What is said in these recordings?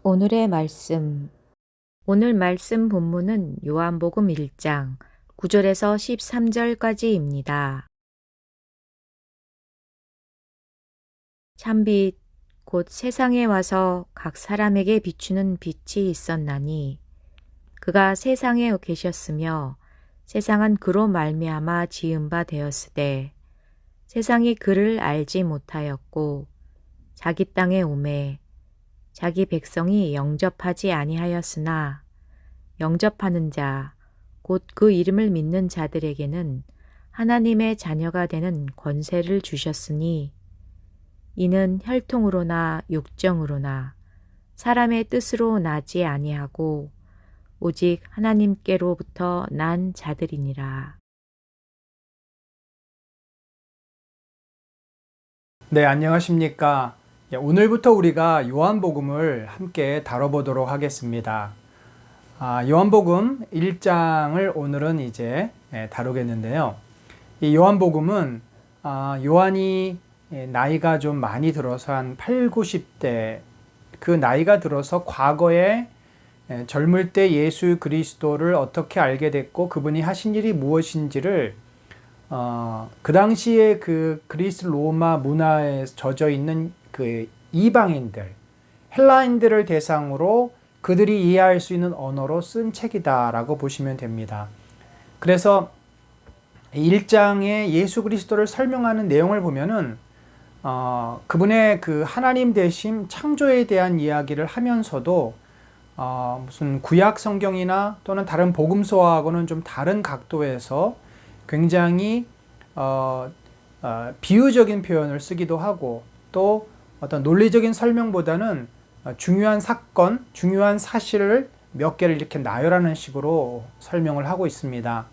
오늘의 말씀. 오늘 말씀 본문은 요한복음 1장 9절에서 13절까지입니다. 참빛 곧 세상에 와서 각 사람에게 비추는 빛이 있었나니 그가 세상에 계셨으며 세상은 그로 말미암아 지은 바 되었으되 세상이 그를 알지 못하였고 자기 땅에 오매 자기 백성이 영접하지 아니하였으나 영접하는 자, 곧 그 이름을 믿는 자들에게는 하나님의 자녀가 되는 권세를 주셨으니 이는 혈통으로나 육정으로나 사람의 뜻으로 나지 아니하고 오직 하나님께로부터 난 자들이니라. 네, 안녕하십니까. 오늘부터 우리가 요한복음을 함께 다뤄보도록 하겠습니다. 요한복음 1장을 오늘은 이제 다루겠는데요. 이 요한복음은 요한이 나이가 좀 많이 들어서 한 8, 90대 그 나이가 들어서 과거에 젊을 때 예수 그리스도를 어떻게 알게 됐고 그분이 하신 일이 무엇인지를 그 당시에 그 그리스 로마 문화에 젖어 있는 그 이방인들, 헬라인들을 대상으로 그들이 이해할 수 있는 언어로 쓴 책이다라고 보시면 됩니다. 그래서 1장에 예수 그리스도를 설명하는 내용을 보면은 그분의 그 하나님 되심 창조에 대한 이야기를 하면서도 무슨 구약 성경이나 또는 다른 복음서하고는 좀 다른 각도에서 굉장히 비유적인 표현을 쓰기도 하고 또 어떤 논리적인 설명보다는 중요한 사건, 중요한 사실을 몇 개를 이렇게 나열하는 식으로 설명을 하고 있습니다.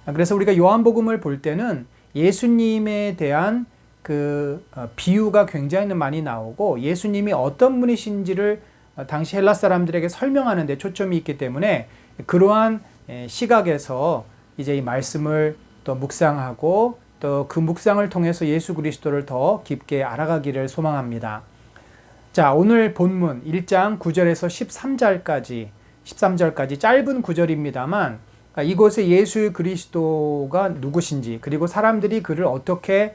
그래서 우리가 요한복음을 볼 때는 예수님에 대한 그 비유가 굉장히 많이 나오고 예수님이 어떤 분이신지를 당시 헬라 사람들에게 설명하는 데 초점이 있기 때문에 그러한 시각에서 이제 이 말씀을 또 묵상하고 또 그 묵상을 통해서 예수 그리스도를 더 깊게 알아가기를 소망합니다. 자, 오늘 본문 1장 9절에서 13절까지 짧은 구절입니다만 이곳에 예수 그리스도가 누구신지 그리고 사람들이 그를 어떻게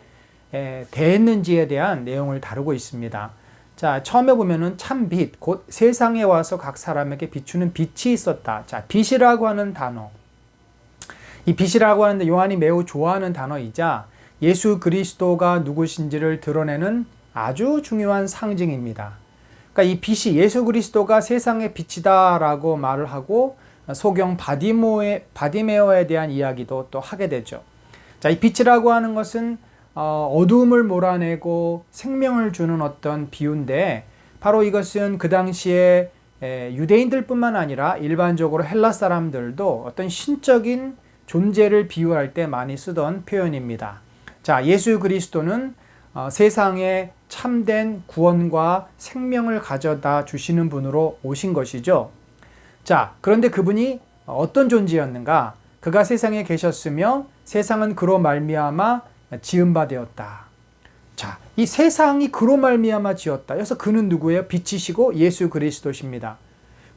대했는지에 대한 내용을 다루고 있습니다. 자, 처음에 보면은 참빛, 곧 세상에 와서 각 사람에게 비추는 빛이 있었다. 자, 빛이라고 하는 단어. 이 빛이라고 하는데 요한이 매우 좋아하는 단어이자 예수 그리스도가 누구신지를 드러내는 아주 중요한 상징입니다. 그러니까 이 빛이 예수 그리스도가 세상의 빛이다라고 말을 하고 소경 바디메오에 대한 이야기도 또 하게 되죠. 자, 이 빛이라고 하는 것은 어두움을 몰아내고 생명을 주는 어떤 비유인데 바로 이것은 그 당시에 유대인들뿐만 아니라 일반적으로 헬라 사람들도 어떤 신적인 존재를 비유할 때 많이 쓰던 표현입니다. 자, 예수 그리스도는 세상에 참된 구원과 생명을 가져다 주시는 분으로 오신 것이죠. 자, 그런데 그분이 어떤 존재였는가? 그가 세상에 계셨으며 세상은 그로 말미암아 지은 바 되었다. 자, 이 세상이 그로 말미암아 지었다. 그래서 그는 누구예요? 빛이시고 예수 그리스도십니다.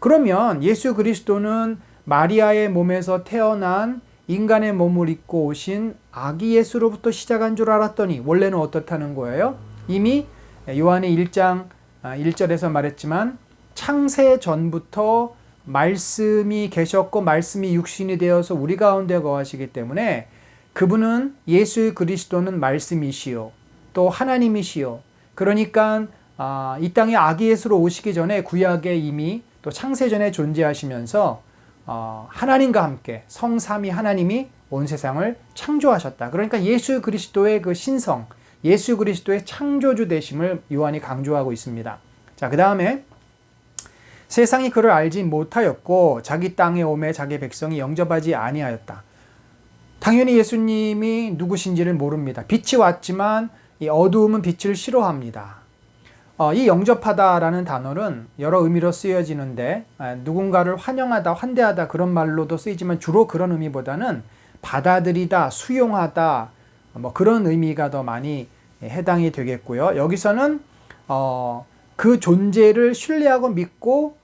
그러면 예수 그리스도는 마리아의 몸에서 태어난 인간의 몸을 입고 오신 아기 예수로부터 시작한 줄 알았더니 원래는 어떻다는 거예요? 이미 요한이 1장 1절에서 말했지만 창세 전부터 말씀이 계셨고 말씀이 육신이 되어서 우리 가운데 거하시기 때문에 그분은 예수 그리스도는 말씀이시요 또 하나님이시요. 그러니까 이 땅에 아기 예수로 오시기 전에 구약에 이미 또 창세전에 존재하시면서 하나님과 함께 성삼위 하나님이 온 세상을 창조하셨다. 그러니까 예수 그리스도의 그 신성, 예수 그리스도의 창조주 되심을 요한이 강조하고 있습니다. 자, 그 다음에 세상이 그를 알지 못하였고 자기 땅에 오매 자기 백성이 영접하지 아니하였다. 당연히 예수님이 누구신지를 모릅니다. 빛이 왔지만 이 어두움은 빛을 싫어합니다. 이 영접하다라는 단어는 여러 의미로 쓰여지는데 누군가를 환영하다, 환대하다 그런 말로도 쓰이지만 주로 그런 의미보다는 받아들이다, 수용하다 뭐 그런 의미가 더 많이 해당이 되겠고요. 여기서는 그 존재를 신뢰하고 믿고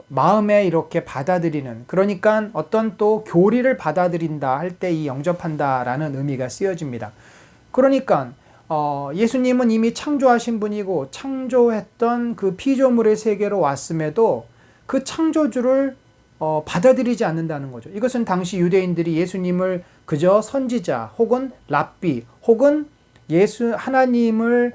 마음에 이렇게 받아들이는, 그러니까 어떤 또 교리를 받아들인다 할 때 이 영접한다라는 의미가 쓰여집니다. 그러니까 예수님은 이미 창조하신 분이고 창조했던 그 피조물의 세계로 왔음에도 그 창조주를 받아들이지 않는다는 거죠. 이것은 당시 유대인들이 예수님을 그저 선지자 혹은 랍비 혹은 하나님을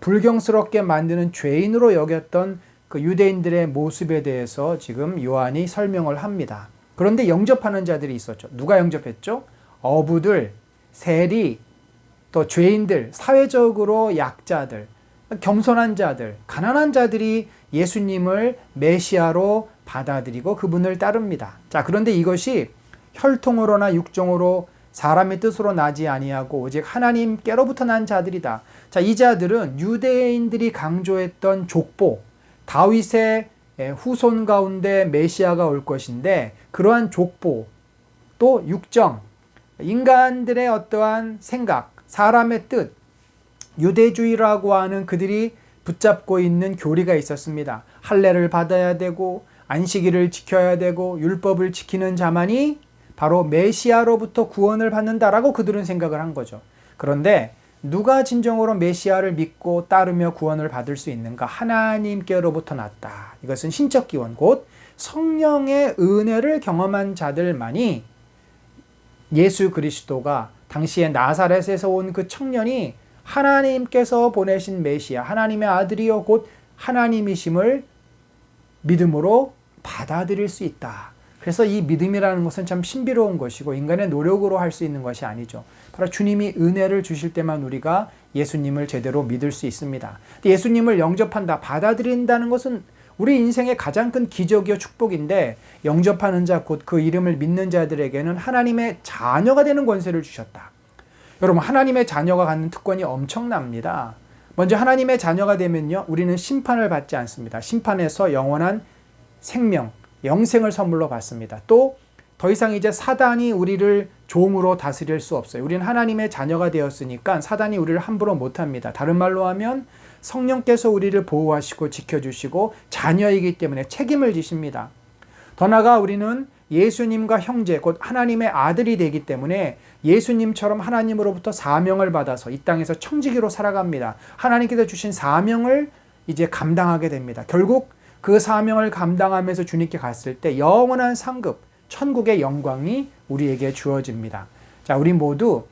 불경스럽게 만드는 죄인으로 여겼던 그 유대인들의 모습에 대해서 지금 요한이 설명을 합니다. 그런데 영접하는 자들이 있었죠. 누가 영접했죠? 어부들, 세리, 또 죄인들, 사회적으로 약자들, 겸손한 자들, 가난한 자들이 예수님을 메시아로 받아들이고 그분을 따릅니다. 자, 그런데 이것이 혈통으로나 육정으로 사람의 뜻으로 나지 아니하고 오직 하나님께로부터 난 자들이다. 자, 이 자들은 유대인들이 강조했던 족보, 다윗의 후손 가운데 메시아가 올 것인데 그러한 족보, 또 육정, 인간들의 어떠한 생각, 사람의 뜻, 유대주의라고 하는 그들이 붙잡고 있는 교리가 있었습니다. 할례를 받아야 되고 안식일을 지켜야 되고 율법을 지키는 자만이 바로 메시아로부터 구원을 받는다라고 그들은 생각을 한 거죠. 그런데 누가 진정으로 메시아를 믿고 따르며 구원을 받을 수 있는가? 하나님께로부터 났다. 이것은 신적 기원, 곧 성령의 은혜를 경험한 자들만이 예수 그리스도가 당시에 나사렛에서 온 그 청년이 하나님께서 보내신 메시아, 하나님의 아들이요 곧 하나님이심을 믿음으로 받아들일 수 있다. 그래서 이 믿음이라는 것은 참 신비로운 것이고 인간의 노력으로 할 수 있는 것이 아니죠. 바로 주님이 은혜를 주실 때만 우리가 예수님을 제대로 믿을 수 있습니다. 예수님을 영접한다, 받아들인다는 것은 우리 인생의 가장 큰 기적이요 축복인데 영접하는 자, 곧 그 이름을 믿는 자들에게는 하나님의 자녀가 되는 권세를 주셨다. 여러분, 하나님의 자녀가 갖는 특권이 엄청납니다. 먼저 하나님의 자녀가 되면요, 우리는 심판을 받지 않습니다. 심판에서 영원한 생명, 영생을 선물로 받습니다. 또 더 이상 이제 사단이 우리를 종으로 다스릴 수 없어요. 우리는 하나님의 자녀가 되었으니까 사단이 우리를 함부로 못합니다. 다른 말로 하면 성령께서 우리를 보호하시고 지켜주시고 자녀이기 때문에 책임을 지십니다. 더 나아가 우리는 예수님과 형제, 곧 하나님의 아들이 되기 때문에 예수님처럼 하나님으로부터 사명을 받아서 이 땅에서 청지기로 살아갑니다. 하나님께서 주신 사명을 이제 감당하게 됩니다. 결국 그 사명을 감당하면서 주님께 갔을 때 영원한 상급, 천국의 영광이 우리에게 주어집니다. 자, 우리 모두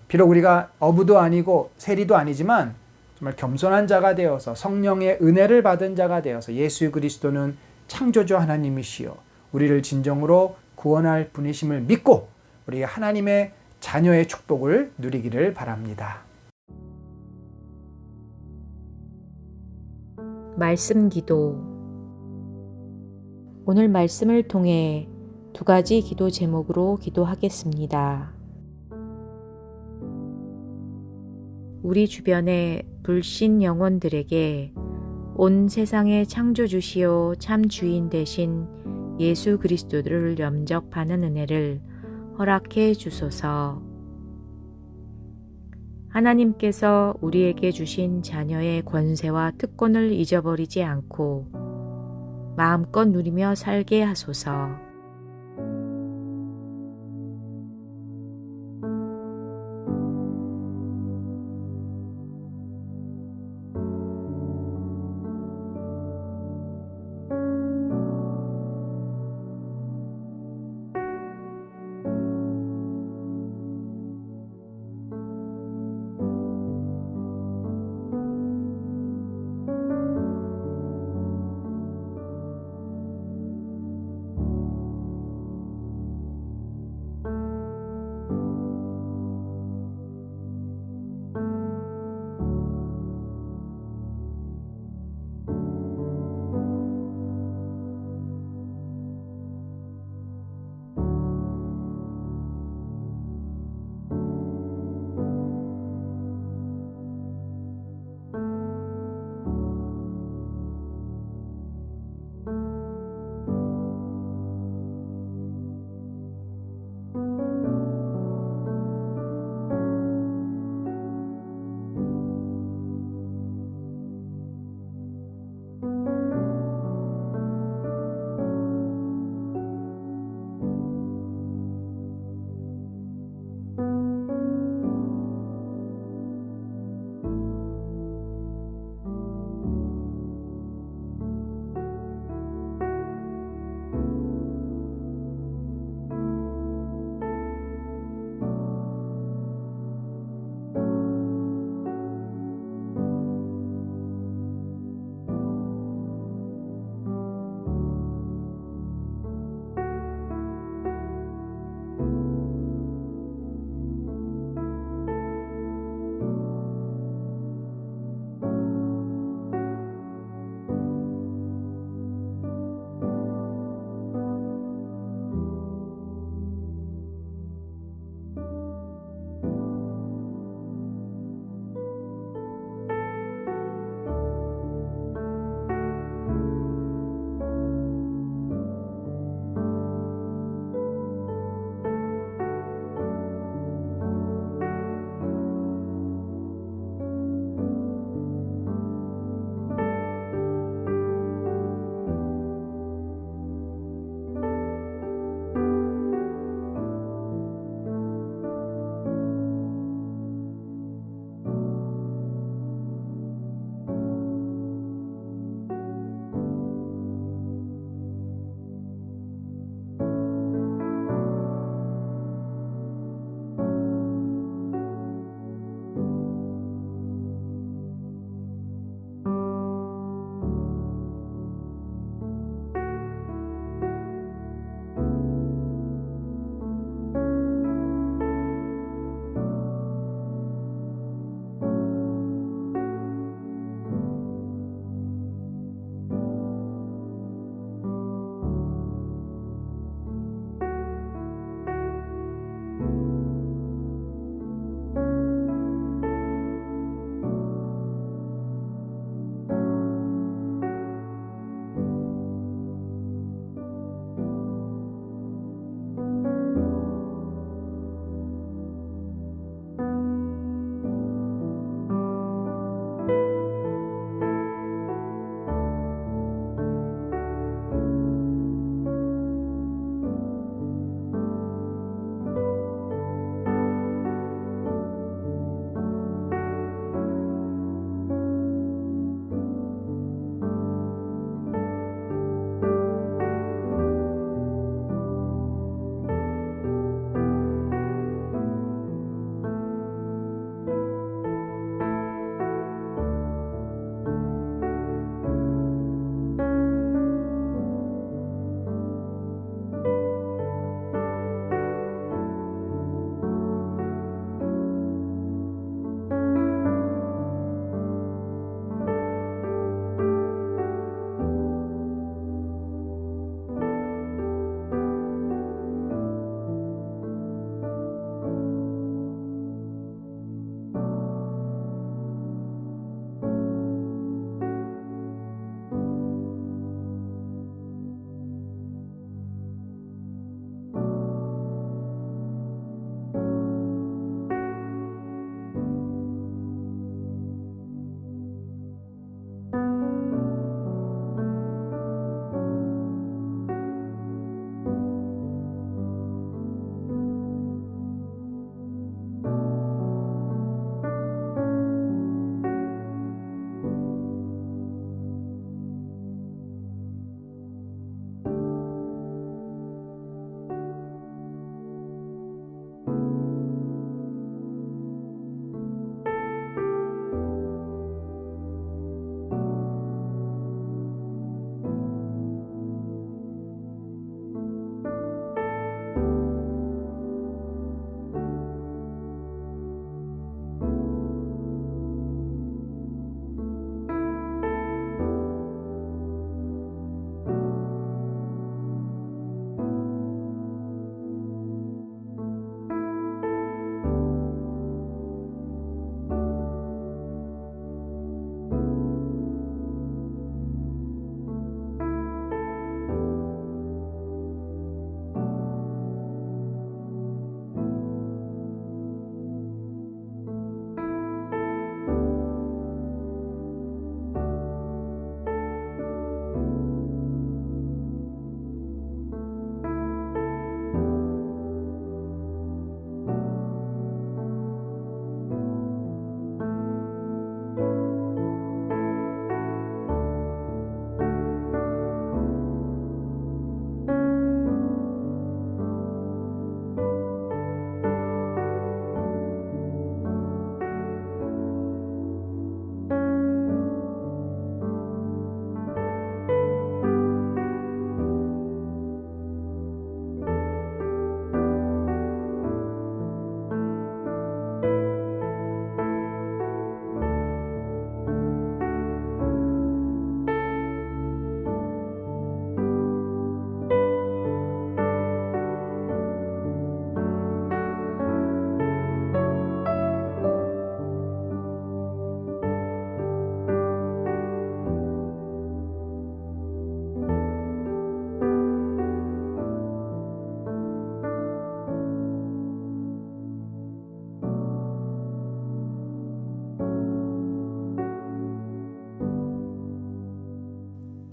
비록 우리가 어부도 아니고 세리도 아니지만 정말 겸손한 자가 되어서 성령의 은혜를 받은 자가 되어서 예수 그리스도는 창조주 하나님이시여 우리를 진정으로 구원할 분이심을 믿고 우리 하나님의 자녀의 축복을 누리기를 바랍니다. 말씀 기도. 오늘 말씀을 통해 두 가지 기도 제목으로 기도하겠습니다. 우리 주변의 불신 영혼들에게 온 세상의 창조주시요 참 주인 되신 예수 그리스도를 영접하는 은혜를 허락해 주소서. 하나님께서 우리에게 주신 자녀의 권세와 특권을 잊어버리지 않고 마음껏 누리며 살게 하소서.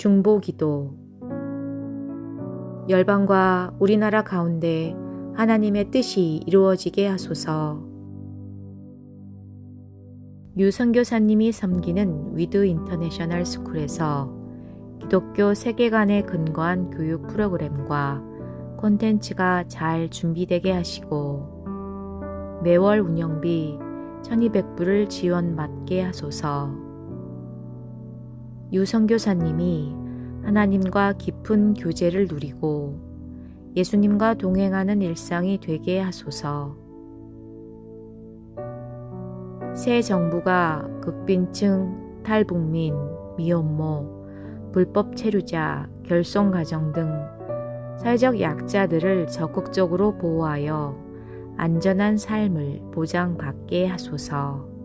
중보기도. 열방과 우리나라 가운데 하나님의 뜻이 이루어지게 하소서. 유 선교사님이 섬기는 위드 인터내셔널 스쿨에서 기독교 세계관에 근거한 교육 프로그램과 콘텐츠가 잘 준비되게 하시고 매월 운영비 1200불을 지원받게 하소서. 유 선교사님이 하나님과 깊은 교제를 누리고 예수님과 동행하는 일상이 되게 하소서. 새 정부가 극빈층, 탈북민, 미혼모, 불법 체류자, 결손가정 등 사회적 약자들을 적극적으로 보호하여 안전한 삶을 보장받게 하소서.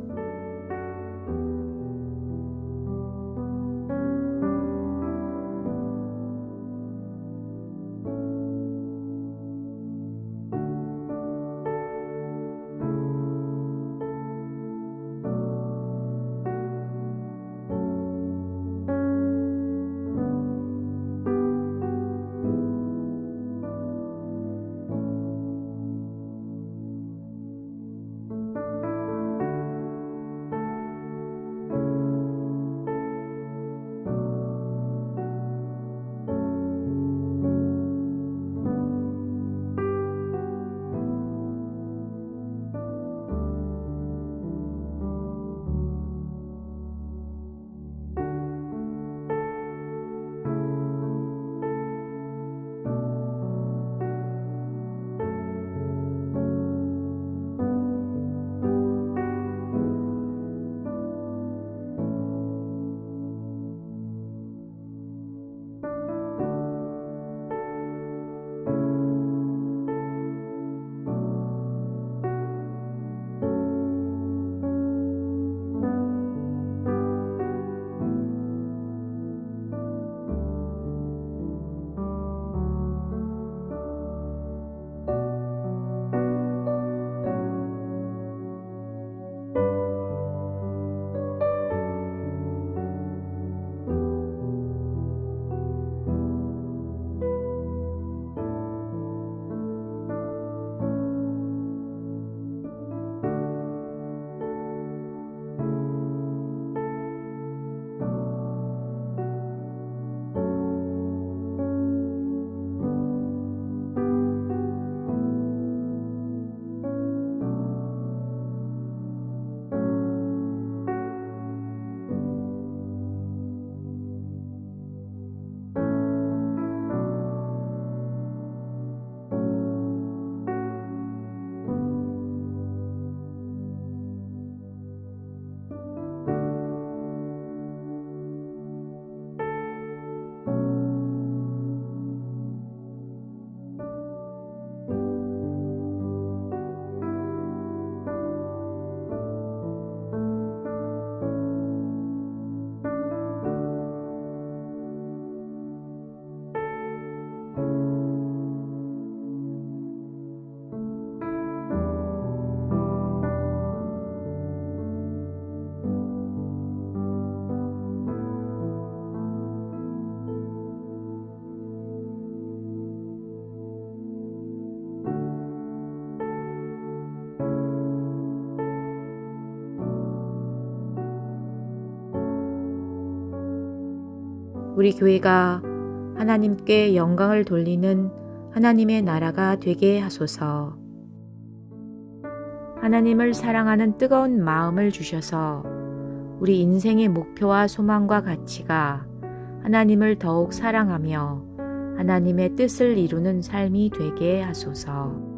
우리 교회가 하나님께 영광을 돌리는 하나님의 나라가 되게 하소서. 하나님을 사랑하는 뜨거운 마음을 주셔서 우리 인생의 목표와 소망과 가치가 하나님을 더욱 사랑하며 하나님의 뜻을 이루는 삶이 되게 하소서.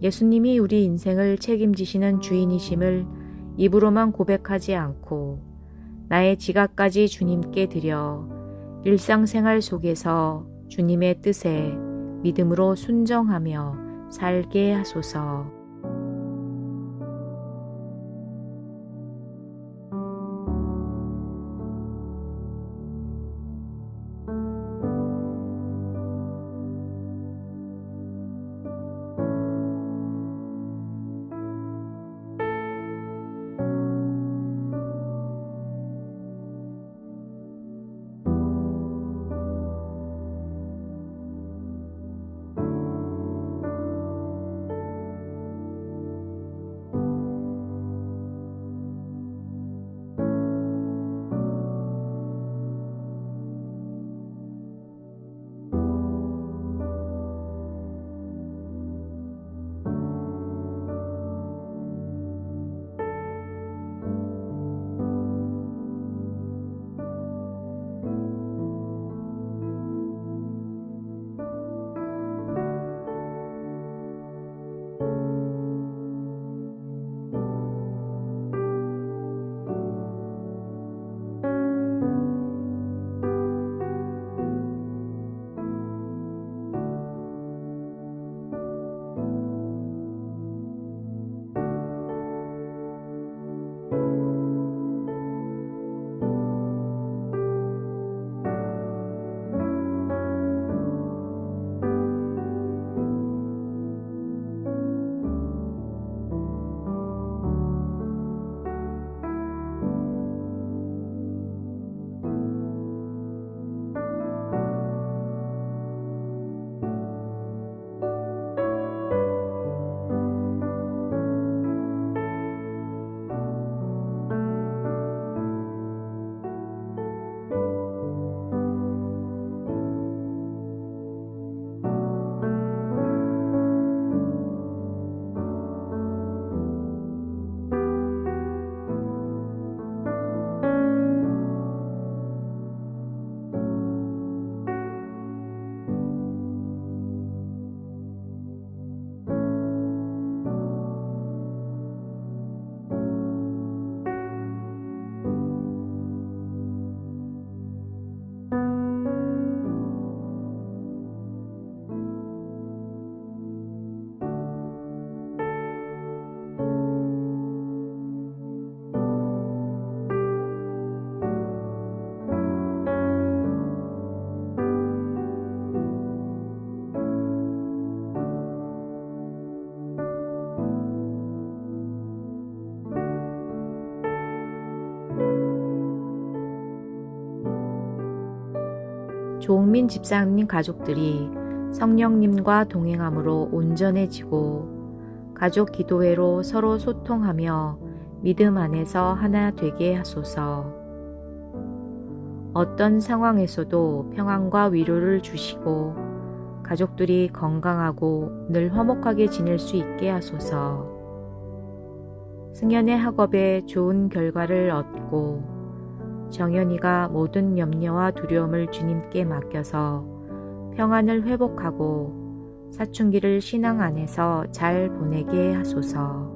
예수님이 우리 인생을 책임지시는 주인이심을 입으로만 고백하지 않고 나의 지갑까지 주님께 드려 일상생활 속에서 주님의 뜻에 믿음으로 순정하며 살게 하소서. 조홍민 집사님 가족들이 성령님과 동행함으로 온전해지고 가족 기도회로 서로 소통하며 믿음 안에서 하나 되게 하소서. 어떤 상황에서도 평안과 위로를 주시고 가족들이 건강하고 늘 화목하게 지낼 수 있게 하소서. 승연의 학업에 좋은 결과를 얻고 정연이가 모든 염려와 두려움을 주님께 맡겨서 평안을 회복하고 사춘기를 신앙 안에서 잘 보내게 하소서.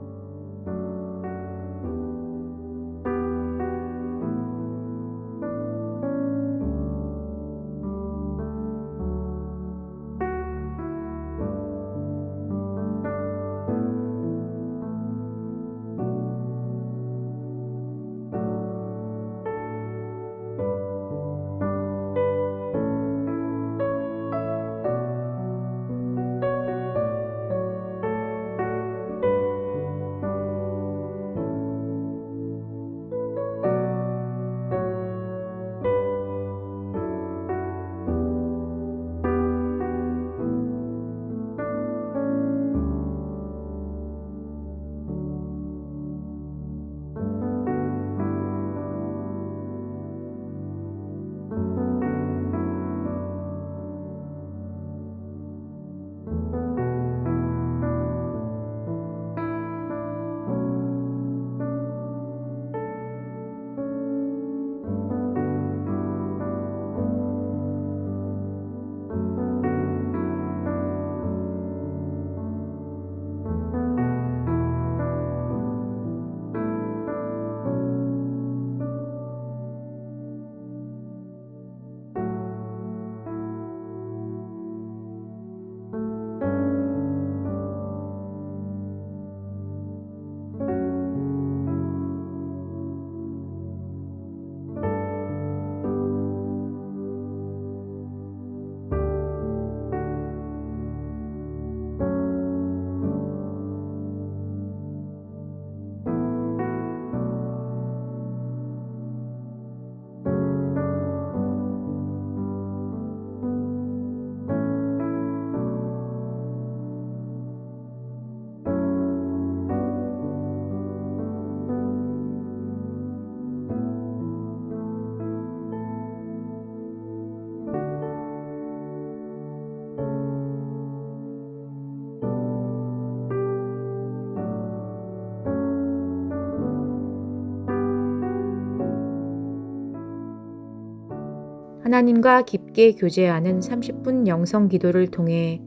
하나님과 깊게 교제하는 30분 영성 기도를 통해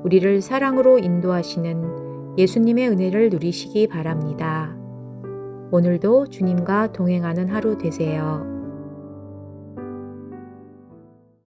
우리를 사랑으로 인도하시는 예수님의 은혜를 누리시기 바랍니다. 오늘도 주님과 동행하는 하루 되세요.